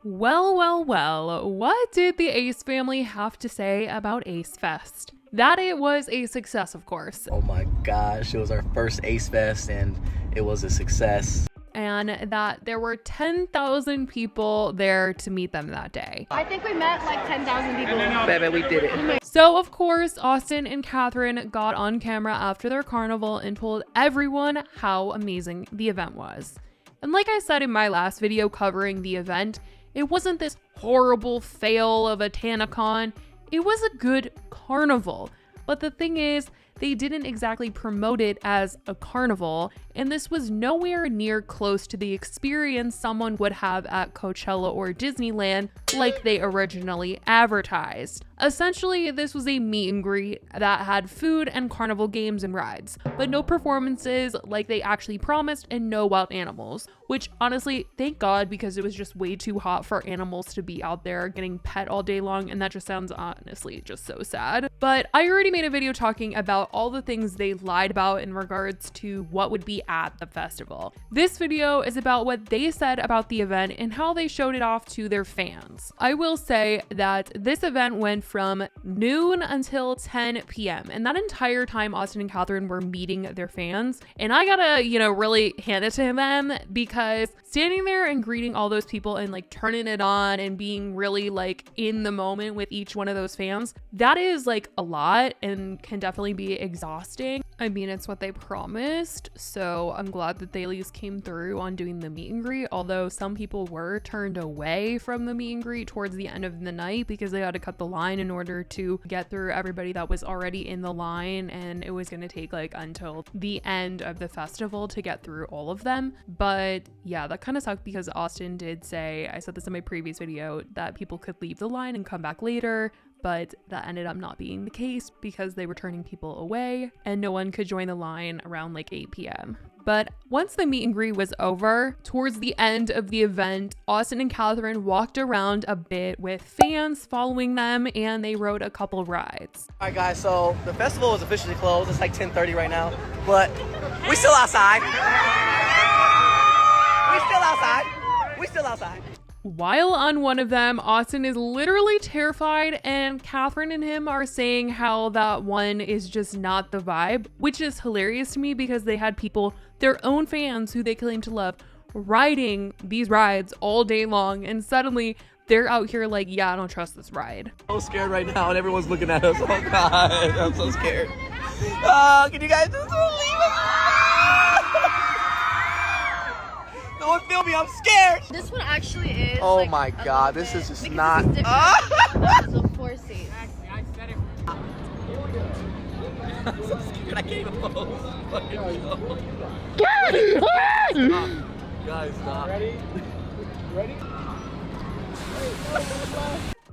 Well, what did the Ace family have to say about Ace Fest? That it was a success, of course. Oh my gosh, it was our first Ace Fest and it was a success. And that there were 10,000 people there to meet them that day. I think we met like 10,000 people. Baby, we did it. So of course, Austin and Catherine got on camera after their carnival and told everyone how amazing the event was. And like I said in my last video covering the event, it wasn't this horrible fail of a TanaCon. It was a good carnival. But the thing is, they didn't exactly promote it as a carnival, and this was nowhere near close to the experience someone would have at Coachella or Disneyland like they originally advertised. Essentially, this was a meet and greet that had food and carnival games and rides, but no performances like they actually promised and no wild animals, which honestly, thank God, because it was just way too hot for animals to be out there getting pet all day long, and that just sounds honestly just so sad. But I already made a video talking about all the things they lied about in regards to what would be at the festival. This video is about what they said about the event and how they showed it off to their fans. I will say that this event went from noon until 10 p.m. and that entire time Austin and Catherine were meeting their fans, and I gotta, really hand it to them, because standing there and greeting all those people and like turning it on and being really like in the moment with each one of those fans, that is like a lot and can definitely be exhausting. I mean, it's what they promised, so I'm glad that they at least came through on doing the meet and greet, although some people were turned away from the meet and greet towards the end of the night because they had to cut the line in order to get through everybody that was already in the line, and it was going to take like until the end of the festival to get through all of them. But yeah, that kind of sucked because Austin did say, I said this in my previous video, that people could leave the line and come back later, but that ended up not being the case because they were turning people away and no one could join the line around like 8 p.m. But once the meet and greet was over, towards the end of the event, Austin and Catherine walked around a bit with fans following them, and they rode a couple rides. All right, guys, so the festival is officially closed. It's like 10:30 right now, but we still outside. We still outside. While on one of them, Austin is literally terrified, and Catherine and him are saying how that one is just not the vibe, which is hilarious to me because they had people, their own fans who they claim to love, riding these rides all day long, and suddenly they're out here like, yeah, I don't trust this ride. I'm so scared right now, and everyone's looking at us. Oh God, I'm so scared. Can you guys just leave us? No one feel me, I'm scared. This one actually is. Oh like, my God, this is just not. This is different. This is 4 seats. I said it. I'm so scared, I can't even pose. Guys, stop. Ready?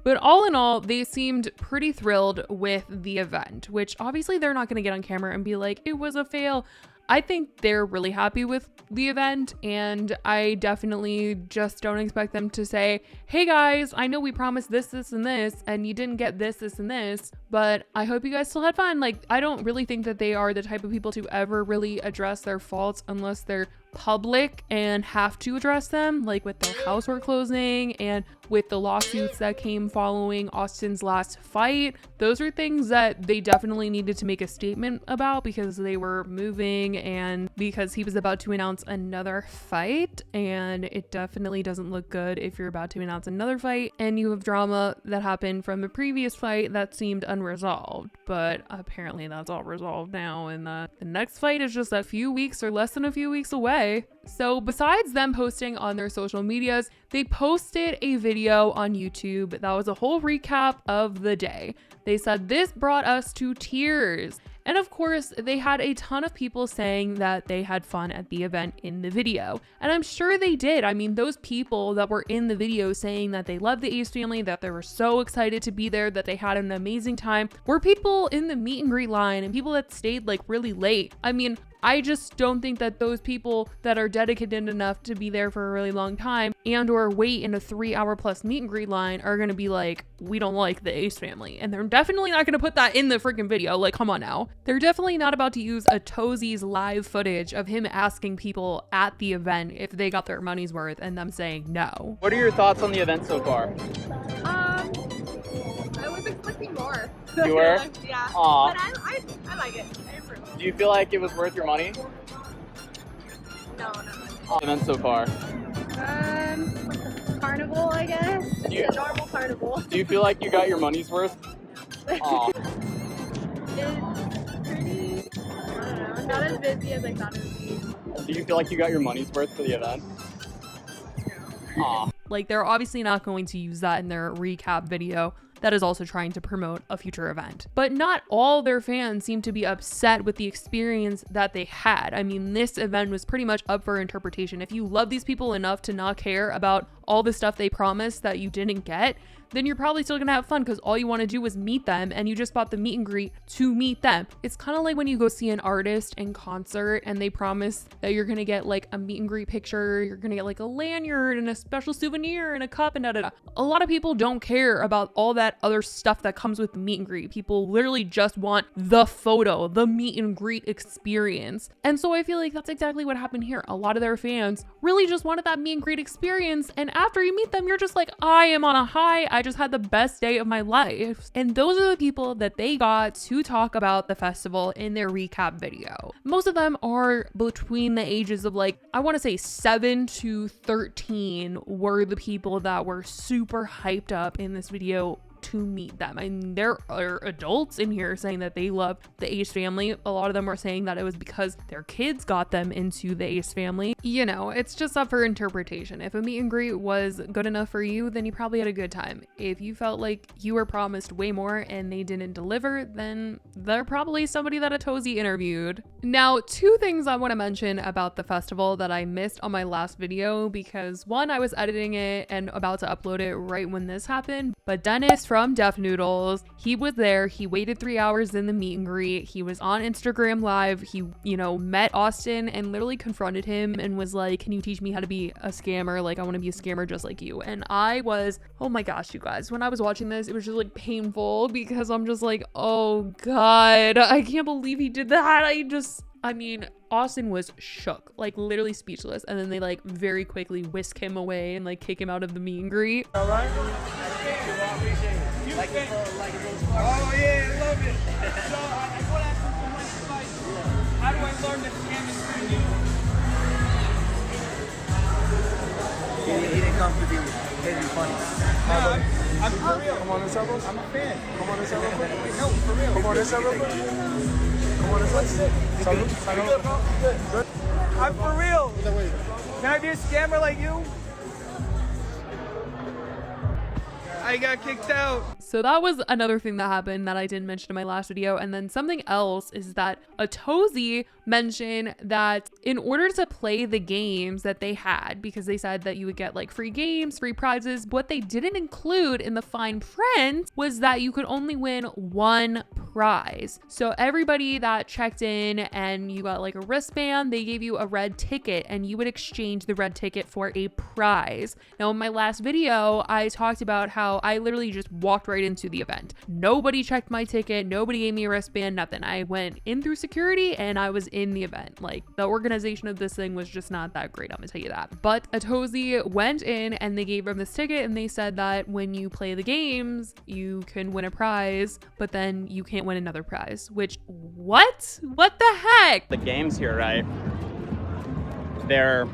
But all in all, they seemed pretty thrilled with the event, which obviously they're not going to get on camera and be like, it was a fail. I think they're really happy with the event, and I definitely just don't expect them to say, hey guys, I know we promised this, and this, and you didn't get this, and this, but I hope you guys still had fun. Like, I don't really think that they are the type of people to ever really address their faults unless they're public and have to address them, like with their housework closing and with the lawsuits that came following Austin's last fight. Those are things that they definitely needed to make a statement about because they were moving and because he was about to announce another fight, and it definitely doesn't look good if you're about to announce another fight and you have drama that happened from the previous fight that seemed unresolved. But apparently that's all resolved now, and the next fight is just a few weeks or less than a few weeks away. So besides them posting on their social medias, they posted a video on YouTube that was a whole recap of the day. They said this brought us to tears. And of course, they had a ton of people saying that they had fun at the event in the video. And I'm sure they did. I mean, those people that were in the video saying that they love the Ace family, that they were so excited to be there, that they had an amazing time, were people in the meet and greet line and people that stayed like really late. I mean, I just don't think that those people that are dedicated enough to be there for a really long time and or wait in a 3-hour plus meet and greet line are going to be like, we don't like the Ace family. And they're definitely not going to put that in the freaking video. Like, come on now. They're definitely not about to use a Tozy's live footage of him asking people at the event if they got their money's worth and them saying no. What are your thoughts on the event so far? I was expecting more. You were? Yeah. Aw. But I like it. I approve. Do you feel like it was worth your money? No. Event so far. Carnival, I guess. Just You- a normal carnival. Do you feel like you got your money's worth? Aw. It's pretty, I don't know, not as busy as I thought it would be. Do you feel like you got your money's worth for the event? Aw. Like, they're obviously not going to use that in their recap video that is also trying to promote a future event. But not all their fans seem to be upset with the experience that they had. I mean, this event was pretty much up for interpretation. If you love these people enough to not care about all the stuff they promised that you didn't get, then you're probably still gonna have fun because all you want to do is meet them and you just bought the meet and greet to meet them. It's kind of like when you go see an artist in concert and they promise that you're gonna get like a meet and greet picture, you're gonna get like a lanyard and a special souvenir and a cup and da-da-da. A lot of people don't care about all that other stuff that comes with the meet and greet. People literally just want the photo, the meet and greet experience. And so I feel like that's exactly what happened here. A lot of their fans really just wanted that meet and greet experience, and after you meet them, you're just like, I am on a high. I just had the best day of my life. And those are the people that they got to talk about the festival in their recap video. Most of them are between the ages of like, I want to say 7 to 13 were the people that were super hyped up in this video to meet them. I mean, there are adults in here saying that they love the Ace family. A lot of them are saying that it was because their kids got them into the Ace family. You know, it's just up for interpretation. If a meet and greet was good enough for you, then you probably had a good time. If you felt like you were promised way more and they didn't deliver, then they're probably somebody that a Tozy interviewed. Now, 2 things I want to mention about the festival that I missed on my last video, because one, I was editing it and about to upload it right when this happened, but Dennis from Def Noodles, he was there. He waited 3 hours in the meet and greet. He was on Instagram Live. He, met Austin and literally confronted him and was like, can you teach me how to be a scammer? Like, I want to be a scammer just like you. And I was, oh my gosh, you guys, when I was watching this, it was just like painful because I'm just like, oh God, I can't believe he did that. I mean, Austin was shook, like literally speechless. And then they like very quickly whisk him away and like kick him out of the meet and greet. All right. Oh yeah, I love it. So I want to ask you some advice. How do I learn that scamming is pretty new? He didn't come to be funny. No, I'm for real. Come on, let's have I'm a fan. Come on, let's have No, for real. Come on, let's have Come on, let's Good. I'm for real. Can I be a scammer like you? I got kicked out. So that was another thing that happened that I didn't mention in my last video. And then something else is that a Tozy mentioned that in order to play the games that they had, because they said that you would get like free games, free prizes, what they didn't include in the fine print was that you could only win 1 prize. So everybody that checked in and you got like a wristband, they gave you a red ticket and you would exchange the red ticket for a prize. Now in my last video, I talked about how I literally just walked right into the event. Nobody checked my ticket. Nobody gave me a wristband, nothing. I went in through security and I was in the event. Like, the organization of this thing was just not that great, I'm gonna tell you that. But a Tozy went in and they gave him this ticket and they said that when you play the games, you can win a prize, but then you can't win another prize, which, what? What the heck? The games here, right? They're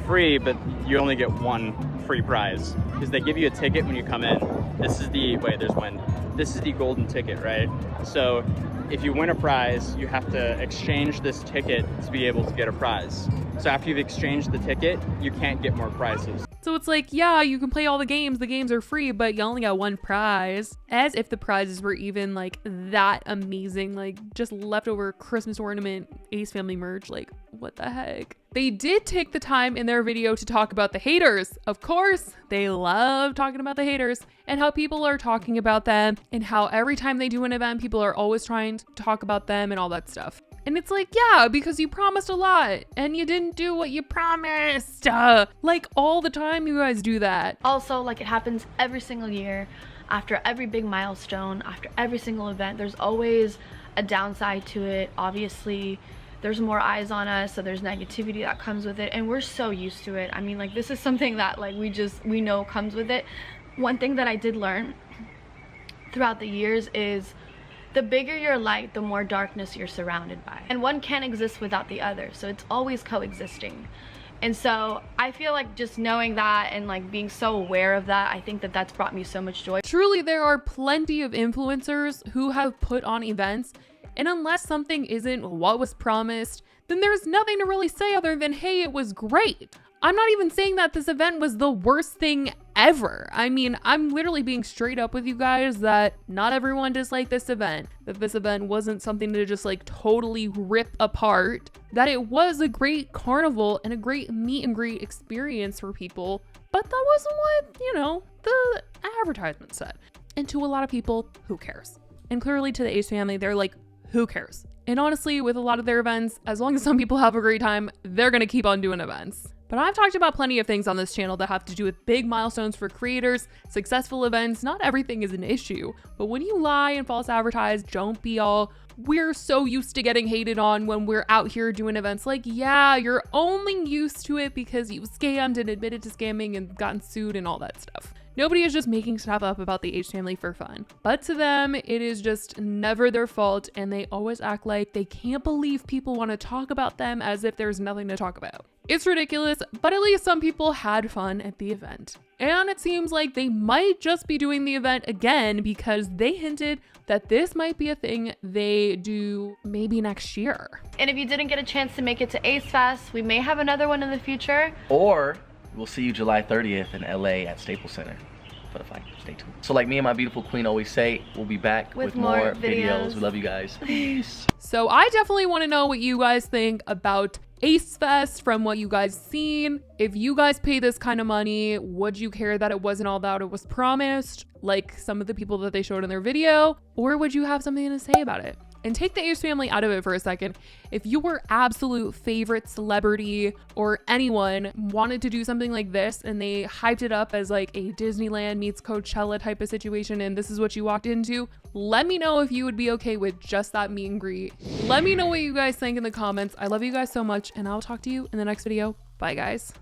free, but you only get 1 free prize because they give you a ticket when you come in. This is the, wait, there's wind. This is the golden ticket, right? So if you win a prize, you have to exchange this ticket to be able to get a prize. So after you've exchanged the ticket, you can't get more prizes. So it's like, yeah, you can play all the games are free, but you only got 1 prize. As if the prizes were even like that amazing, like just leftover Christmas ornament Ace Family merch. Like, what the heck? They did take the time in their video to talk about the haters. Of course, they love talking about the haters and how people are talking about them and how every time they do an event, people are always trying to talk about them and all that stuff. And it's like, yeah, because you promised a lot and you didn't do what you promised. Like all the time you guys do that. Also, like, it happens every single year. after every big milestone, after every single event, there's always a downside to it. Obviously, there's more eyes on us, so there's negativity that comes with it, and we're so used to it. I mean, like, this is something that like we know comes with it. One thing that I did learn throughout the years is the bigger your light, the more darkness you're surrounded by, and one can't exist without the other, so it's always coexisting. And so I feel like just knowing that and like being so aware of that, I think that that's brought me so much joy. Truly, there are plenty of influencers who have put on events, and unless something isn't what was promised, then there's nothing to really say other than, hey, it was great. I'm not even saying that this event was the worst thing ever. I mean, I'm literally being straight up with you guys that not everyone disliked this event, that this event wasn't something to just like totally rip apart, that it was a great carnival and a great meet and greet experience for people, but that wasn't what, you know, the advertisement said. And to a lot of people, who cares? And clearly to the Ace family, they're like, who cares? And honestly, with a lot of their events, as long as some people have a great time, they're gonna keep on doing events. But I've talked about plenty of things on this channel that have to do with big milestones for creators, successful events. Not everything is an issue, but when you lie and false advertise, don't be all, we're so used to getting hated on when we're out here doing events. Like, yeah, you're only used to it because you scammed and admitted to scamming and gotten sued and all that stuff. Nobody is just making stuff up about the H family for fun. But to them, it is just never their fault, and they always act like they can't believe people want to talk about them as if there's nothing to talk about. It's ridiculous, but at least some people had fun at the event. And it seems like they might just be doing the event again because they hinted that this might be a thing they do maybe next year. And if you didn't get a chance to make it to Ace Fest, we may have another one in the future. Or we'll see you July 30th in LA at Staples Center for the fight. Stay tuned. So like me and my beautiful queen always say, we'll be back with more videos. We love you guys. Peace. So I definitely want to know what you guys think about Ace Fest from what you guys seen. If you guys pay this kind of money, would you care that it wasn't all that it was promised, like some of the people that they showed in their video, or would you have something to say about it? And take the Ace family out of it for a second. If your absolute favorite celebrity or anyone wanted to do something like this and they hyped it up as like a Disneyland meets Coachella type of situation and this is what you walked into, let me know if you would be okay with just that meet and greet. Let me know what you guys think in the comments. I love you guys so much, and I'll talk to you in the next video. Bye, guys.